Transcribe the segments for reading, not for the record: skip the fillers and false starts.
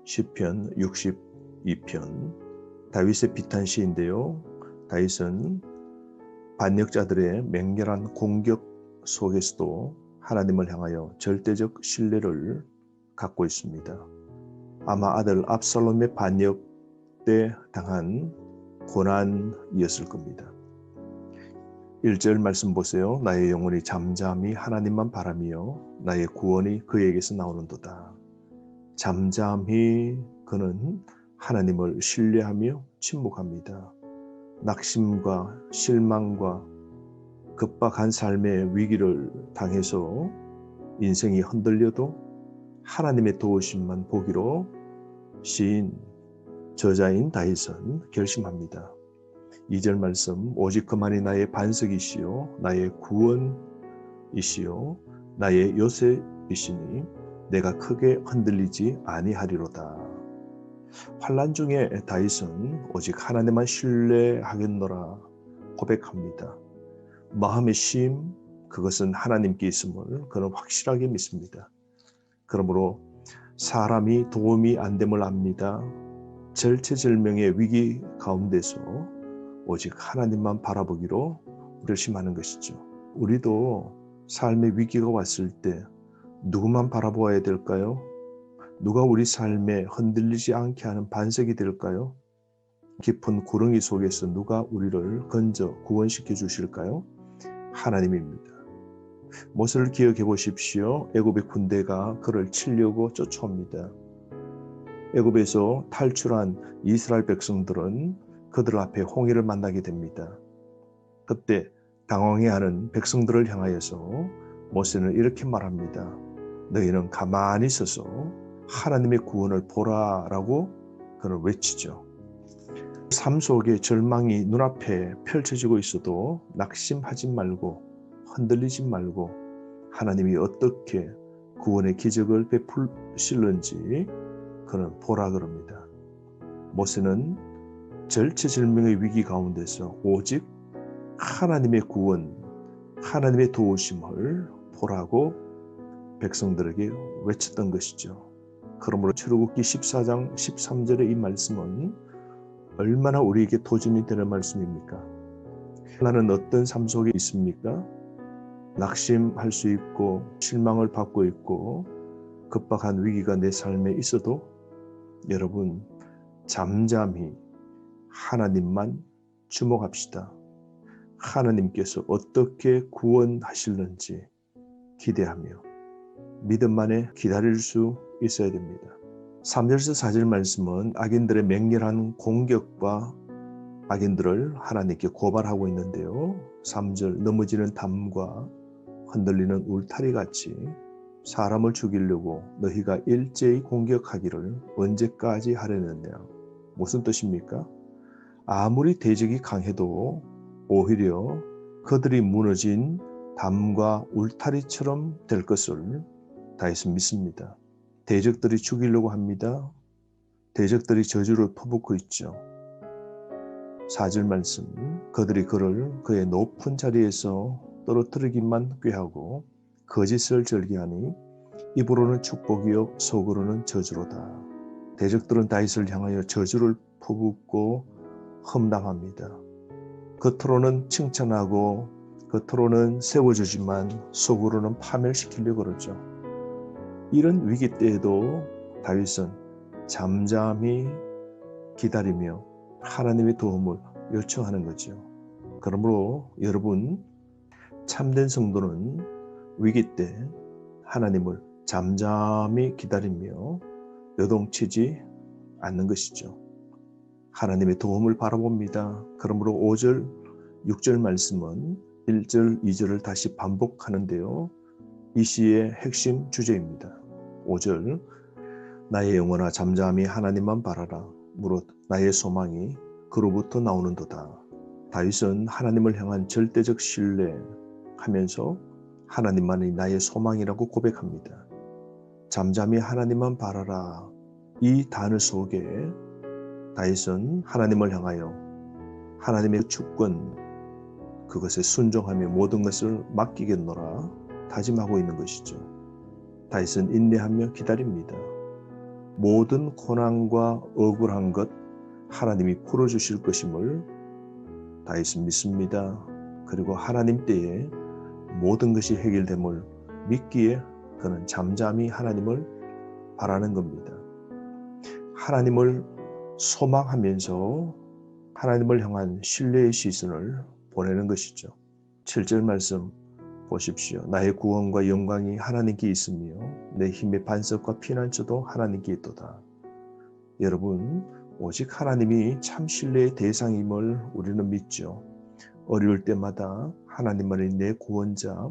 시편 62편 다윗의 비탄시인데요. 다윗은 반역자들의 맹렬한 공격 속에서도 하나님을 향하여 절대적 신뢰를 갖고 있습니다. 아마 아들 압살롬의 반역 때 당한 고난이었을 겁니다. 1절 말씀 보세요. 나의 영혼이 잠잠히 하나님만 바라며 나의 구원이 그에게서 나오는도다. 잠잠히 그는 하나님을 신뢰하며 침묵합니다. 낙심과 실망과 급박한 삶의 위기를 당해서 인생이 흔들려도 하나님의 도우심만 보기로 시인 저자인 다윗은 결심합니다. 2절 말씀 오직 그만이 나의 반석이시요 나의 구원이시요 나의 요새이시니 내가 크게 흔들리지 아니하리로다. 환난 중에 다윗은 오직 하나님만 신뢰하겠노라 고백합니다. 마음의 쉼 그것은 하나님께 있음을 그는 확실하게 믿습니다. 그러므로 사람이 도움이 안 됨을 압니다. 절체절명의 위기 가운데서 오직 하나님만 바라보기로 결심하는 것이죠. 우리도 삶의 위기가 왔을 때 누구만 바라보아야 될까요? 누가 우리 삶에 흔들리지 않게 하는 반석이 될까요? 깊은 구렁이 속에서 누가 우리를 건져 구원시켜 주실까요? 하나님입니다. 모세를 기억해 보십시오. 애굽의 군대가 그를 치려고 쫓아옵니다. 애굽에서 탈출한 이스라엘 백성들은 그들 앞에 홍해를 만나게 됩니다. 그때 당황해하는 백성들을 향하여서 모세는 이렇게 말합니다. 너희는 가만히 있어서 하나님의 구원을 보라라고 그는 외치죠. 삶 속에 절망이 눈앞에 펼쳐지고 있어도 낙심하지 말고 흔들리지 말고 하나님이 어떻게 구원의 기적을 베푸실는지 그는 보라 그럽니다. 모세는 절체절명의 위기 가운데서 오직 하나님의 구원, 하나님의 도우심을 보라고 백성들에게 외쳤던 것이죠. 그러므로 출애굽기 14장 13절의 이 말씀은 얼마나 우리에게 도전이 되는 말씀입니까? 나는 어떤 삶 속에 있습니까? 낙심할 수 있고 실망을 받고 있고 급박한 위기가 내 삶에 있어도 여러분 잠잠히 하나님만 주목합시다. 하나님께서 어떻게 구원하실는지 기대하며 믿음 안에 기다릴 수 있어야 됩니다. 3절에서 4절 말씀은 악인들의 맹렬한 공격과 악인들을 하나님께 고발하고 있는데요. 3절 넘어지는 담과 흔들리는 울타리 같이 사람을 죽이려고 너희가 일제히 공격하기를 언제까지 하려느냐. 무슨 뜻입니까? 아무리 대적이 강해도 오히려 그들이 무너진 담과 울타리처럼 될 것을 다윗은 믿습니다. 대적들이 죽이려고 합니다. 대적들이 저주를 퍼붓고 있죠. 4절 말씀 그들이 그를 그의 높은 자리에서 떨어뜨리기만 꾀하고 거짓을 절개하니 입으로는 축복이요 속으로는 저주로다. 대적들은 다윗을 향하여 저주를 퍼붓고 험담합니다. 겉으로는 칭찬하고 겉으로는 세워주지만 속으로는 파멸시키려고 그러죠. 이런 위기 때에도 다윗은 잠잠히 기다리며 하나님의 도움을 요청하는 거죠. 그러므로 여러분 참된 성도는 위기 때 하나님을 잠잠히 기다리며 요동치지 않는 것이죠. 하나님의 도움을 바라봅니다. 그러므로 5절, 6절 말씀은 1절, 2절을 다시 반복하는데요. 이 시의 핵심 주제입니다. 5절 나의 영혼아 잠잠히 하나님만 바라라. 무릇 나의 소망이 그로부터 나오는도다. 다윗은 하나님을 향한 절대적 신뢰하면서 하나님만이 나의 소망이라고 고백합니다. 잠잠히 하나님만 바라라. 이 단어 속에 다윗은 하나님을 향하여 하나님의 주권 그것에 순종하며 모든 것을 맡기겠노라 다짐하고 있는 것이죠. 다윗은 인내하며 기다립니다. 모든 고난과 억울한 것 하나님이 풀어주실 것임을 다윗은 믿습니다. 그리고 하나님 때에 모든 것이 해결됨을 믿기에 그는 잠잠히 하나님을 바라는 겁니다. 하나님을 소망하면서 하나님을 향한 신뢰의 시선을 보내는 것이죠. 7절 말씀 보십시오. 나의 구원과 영광이 하나님께 있으며 내 힘의 반석과 피난처도 하나님께 있도다. 여러분, 오직 하나님이 참 신뢰의 대상임을 우리는 믿죠. 어려울 때마다 하나님만이 내 구원자,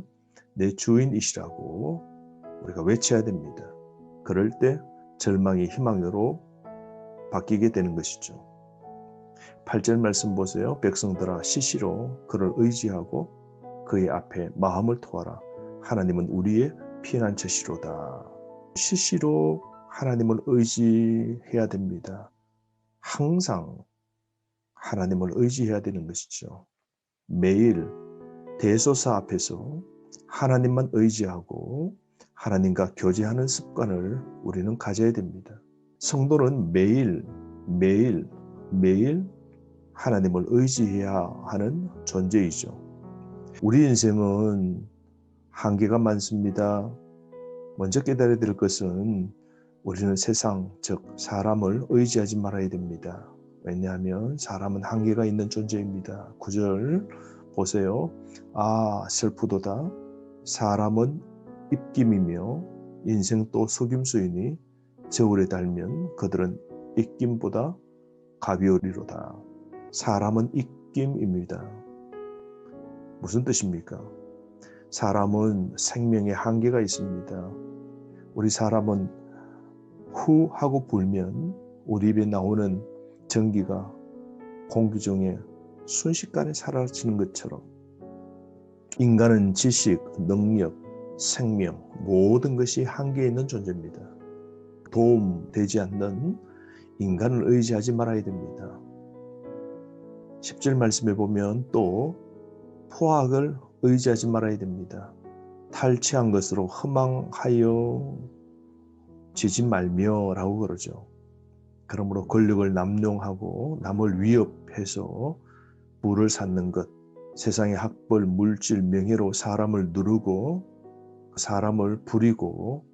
내 주인이시라고 우리가 외쳐야 됩니다. 그럴 때 절망이 희망으로 바뀌게 되는 것이죠. 8절 말씀 보세요. 백성들아 시시로 그를 의지하고 그의 앞에 마음을 토하라. 하나님은 우리의 피난처시로다. 시시로 하나님을 의지해야 됩니다. 항상 하나님을 의지해야 되는 것이죠. 매일 대소사 앞에서 하나님만 의지하고 하나님과 교제하는 습관을 우리는 가져야 됩니다. 성도는 매일 하나님을 의지해야 하는 존재이죠. 우리 인생은 한계가 많습니다. 먼저 깨달아야 될 것은 우리는 세상, 즉 사람을 의지하지 말아야 됩니다. 왜냐하면 사람은 한계가 있는 존재입니다. 9절 보세요. 슬프도다. 사람은 입김이며 인생 또 속임수이니 저울에 달면 그들은 입김보다 가벼우리로다. 사람은 입김입니다. 무슨 뜻입니까? 사람은 생명의 한계가 있습니다. 우리 사람은 후 하고 불면 우리 입에 나오는 전기가 공기 중에 순식간에 사라지는 것처럼 인간은 지식, 능력, 생명 모든 것이 한계에 있는 존재입니다. 도움되지 않는 인간을 의지하지 말아야 됩니다. 10절 말씀에 보면 또 포악을 의지하지 말아야 됩니다. 탈취한 것으로 허망하여 지지 말며 라고 그러죠. 그러므로 권력을 남용하고 남을 위협해서 부를 쌓는 것, 세상의 학벌, 물질, 명예로 사람을 누르고 사람을 부리고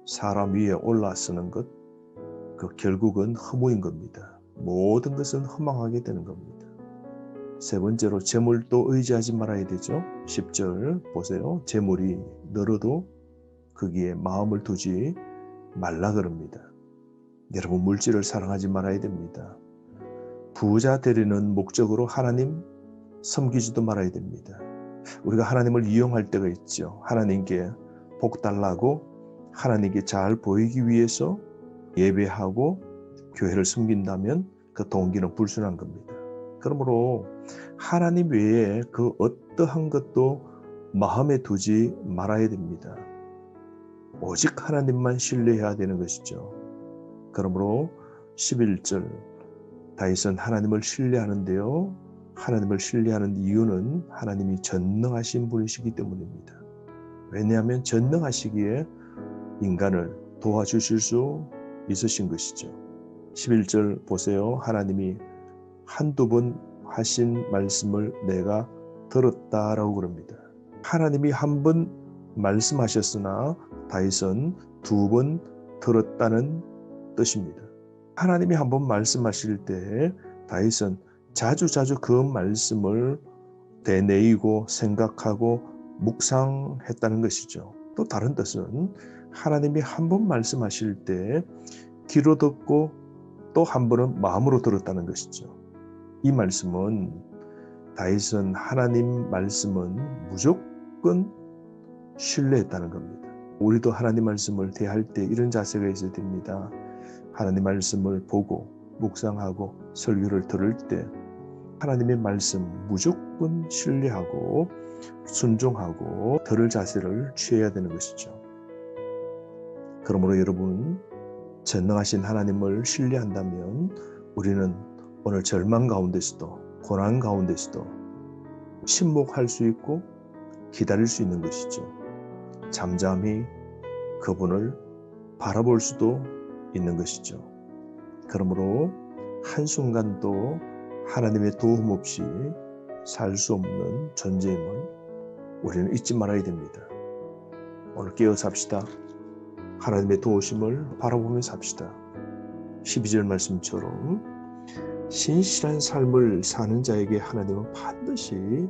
사람 위에 올라서는 것, 그 결국은 허무인 겁니다. 모든 것은 허망하게 되는 겁니다. 세 번째로 재물도 의지하지 말아야 되죠. 10절 보세요. 재물이 늘어도 거기에 마음을 두지 말라 그럽니다. 여러분, 물질을 사랑하지 말아야 됩니다. 부자 되려는 목적으로 하나님 섬기지도 말아야 됩니다. 우리가 하나님을 이용할 때가 있죠. 하나님께 복 달라고 하나님께 잘 보이기 위해서 예배하고 교회를 섬긴다면 그 동기는 불순한 겁니다. 그러므로 하나님 외에 그 어떠한 것도 마음에 두지 말아야 됩니다. 오직 하나님만 신뢰해야 되는 것이죠. 그러므로 11절 다윗은 하나님을 신뢰하는데요. 하나님을 신뢰하는 이유는 하나님이 전능하신 분이시기 때문입니다. 왜냐하면 전능하시기에 인간을 도와주실 수 있으신 것이죠. 11절 보세요. 하나님이 한두 번 하신 말씀을 내가 들었다라고 그럽니다. 하나님이 한 번 말씀하셨으나 다윗은 두 번 들었다는 뜻입니다. 하나님이 한 번 말씀하실 때 다윗은 자주 그 말씀을 되뇌이고 생각하고 묵상했다는 것이죠. 또 다른 뜻은 하나님이 한 번 말씀하실 때 귀로 듣고 또 한 번은 마음으로 들었다는 것이죠. 이 말씀은 다윗은 하나님 말씀은 무조건 신뢰했다는 겁니다. 우리도 하나님 말씀을 대할 때 이런 자세가 있어야 됩니다. 하나님 말씀을 보고 묵상하고 설교를 들을 때 하나님의 말씀 무조건 신뢰하고 순종하고 들을 자세를 취해야 되는 것이죠. 그러므로 여러분, 전능하신 하나님을 신뢰한다면 우리는 오늘 절망 가운데서도 고난 가운데서도 침묵할 수 있고 기다릴 수 있는 것이죠. 잠잠히 그분을 바라볼 수도 있는 것이죠. 그러므로 한순간도 하나님의 도움 없이 살 수 없는 존재임을 우리는 잊지 말아야 됩니다. 오늘 깨어 삽시다. 하나님의 도우심을 바라보며 삽시다. 12절 말씀처럼 신실한 삶을 사는 자에게 하나님은 반드시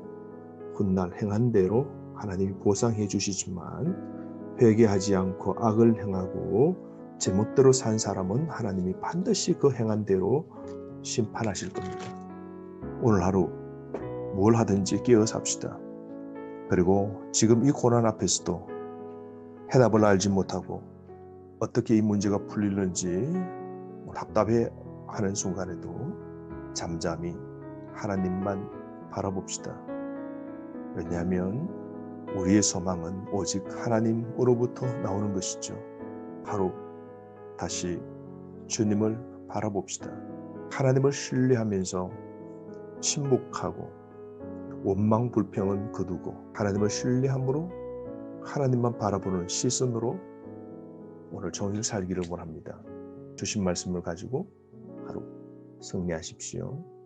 훗날 행한 대로 하나님이 보상해 주시지만 회개하지 않고 악을 행하고 제멋대로 산 사람은 하나님이 반드시 그 행한 대로 심판하실 겁니다. 오늘 하루 뭘 하든지 깨어 삽시다. 그리고 지금 이 고난 앞에서도 해답을 알지 못하고 어떻게 이 문제가 풀리는지 답답해 하는 순간에도 잠잠히 하나님만 바라봅시다. 왜냐하면 우리의 소망은 오직 하나님으로부터 나오는 것이죠. 하루 다시 주님을 바라봅시다. 하나님을 신뢰하면서 침묵하고 원망 불평은 거두고 하나님을 신뢰함으로 하나님만 바라보는 시선으로 오늘 종일 살기를 원합니다. 주신 말씀을 가지고 하루 승리하십시오.